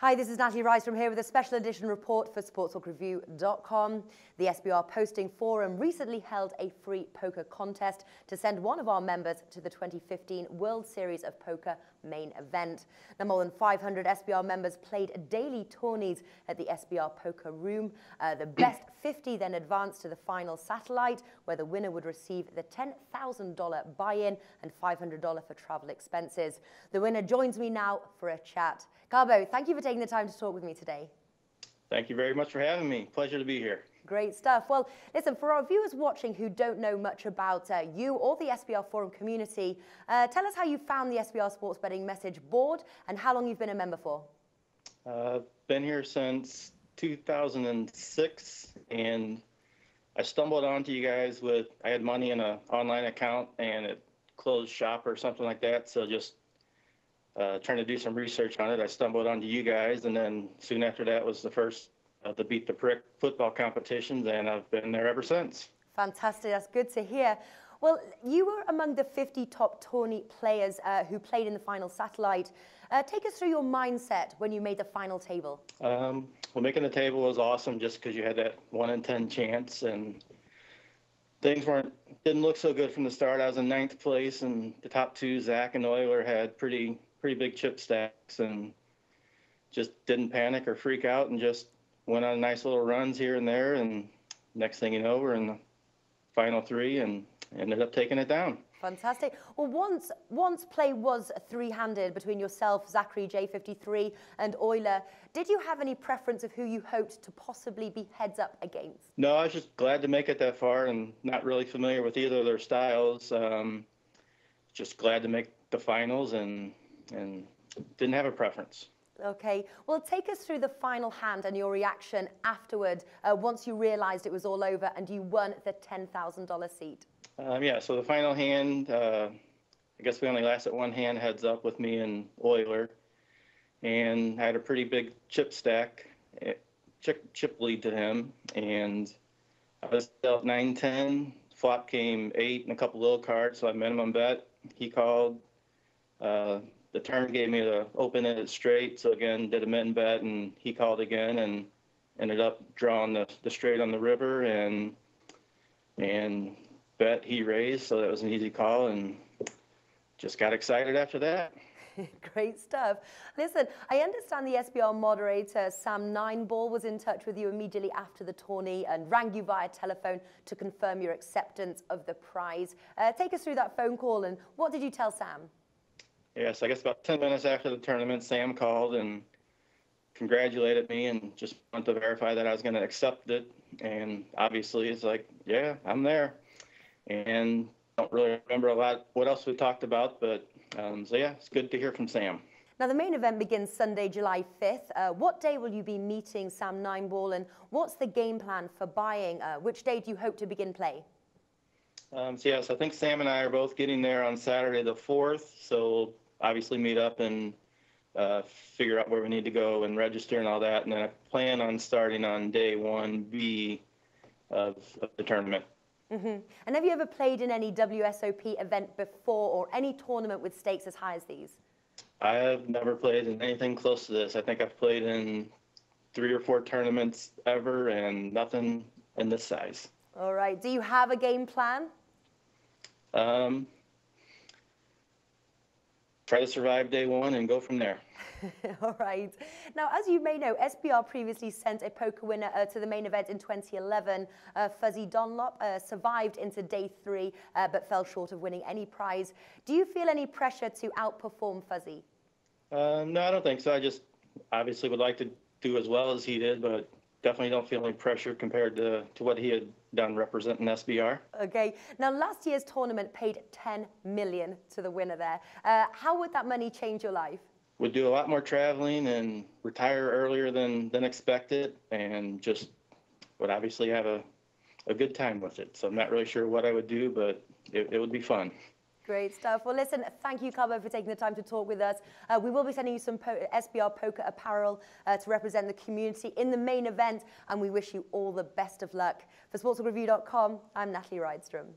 Hi, this is Natalie Rydstrom here with a special edition report for Sportsbook.com. The SBR Posting Forum recently held a free poker contest to send one of our members to the 2015 World Series of Poker main event. Now, more than 500 SBR members played daily tourneys at the SBR Poker Room. The best 50 then advanced to the final satellite, where the winner would receive the $10,000 buy-in and $500 for travel expenses. The winner joins me now for a chat. Cabo, thank you for taking the time to talk with me today. Thank you very much for having me. Pleasure to be here. Great stuff. Well, listen, for our viewers watching who don't know much about you or the SBR Forum community, tell us how you found the SBR Sports Betting Message board and how long you've been a member for. Been here since 2006, and I stumbled onto you guys I had money in an online account and it closed shop or something like that, so just trying to do some research on it, I stumbled onto you guys, and then soon after that was the first of the Beat the Prick football competitions, and I've been there ever since. Fantastic, that's good to hear. Well, you were among the 50 top tourney players who played in the final satellite. Take us through your mindset when you made the final table. Well, making the table was awesome just because you had that 1 in 10 chance, and things didn't look so good from the start. I was in 9th place, and the top two, Zach and Euler, had pretty big chip stacks, and just didn't panic or freak out and just went on nice little runs here and there, and next thing you know, we're in the final three and ended up taking it down. Fantastic. Well, once play was three-handed between yourself, Zachary J53, and Euler, did you have any preference of who you hoped to possibly be heads up against? No, I was just glad to make it that far and not really familiar with either of their styles. Just glad to make the finals and didn't have a preference. Okay, well, take us through the final hand and your reaction afterward once you realized it was all over and you won the $10,000 seat. Yeah, so the final hand, I guess we only lasted one hand heads up with me and Euler, and I had a pretty big chip stack, chip lead to him, and I was dealt 9-10, flop came 8 and a couple little cards, so I minimum bet. He called. The turn gave me the open-ended straight, so again, did a min bet, and he called again and ended up drawing the straight on the river and bet he raised, so that was an easy call, and just got excited after that. Great stuff. Listen, I understand the SBR moderator, Sam Nineball, was in touch with you immediately after the tourney and rang you via telephone to confirm your acceptance of the prize. Take us through that phone call, and what did you tell Sam? Yes, I guess about 10 minutes after the tournament, Sam called and congratulated me and just wanted to verify that I was going to accept it. And obviously, it's like, yeah, I'm there. And I don't really remember a lot what else we talked about, but so yeah, it's good to hear from Sam. Now, the main event begins Sunday, July 5th. What day will you be meeting Sam Nineball, and what's the game plan for buying? Which day do you hope to begin play? So yes, I think Sam and I are both getting there on Saturday the 4th, so we'll obviously meet up and figure out where we need to go and register and all that, and then I plan on starting on day 1B of the tournament. Mm-hmm. And have you ever played in any WSOP event before, or any tournament with stakes as high as these? I have never played in anything close to this. I think I've played in 3 or 4 tournaments ever, and nothing in this size. All right. Do you have a game plan? Try to survive day 1 and go from there. All right. Now, as you may know, SBR previously sent a poker winner to the main event in 2011. Fuzzy Dunlop survived into day 3, but fell short of winning any prize. Do you feel any pressure to outperform Fuzzy? No, I don't think so. I just obviously would like to do as well as he did, but definitely don't feel any pressure compared to what he had done representing SBR. Okay. Now, last year's tournament paid $10 million to the winner there. How would that money change your life? Would do a lot more traveling and retire earlier than expected, and just would obviously have a good time with it. So I'm not really sure what I would do, but it would be fun. Great stuff. Well, listen, thank you, Cabo, for taking the time to talk with us. We will be sending you some SBR poker apparel to represent the community in the main event, and we wish you all the best of luck. For Sportsbook.com, I'm Natalie Rydstrom.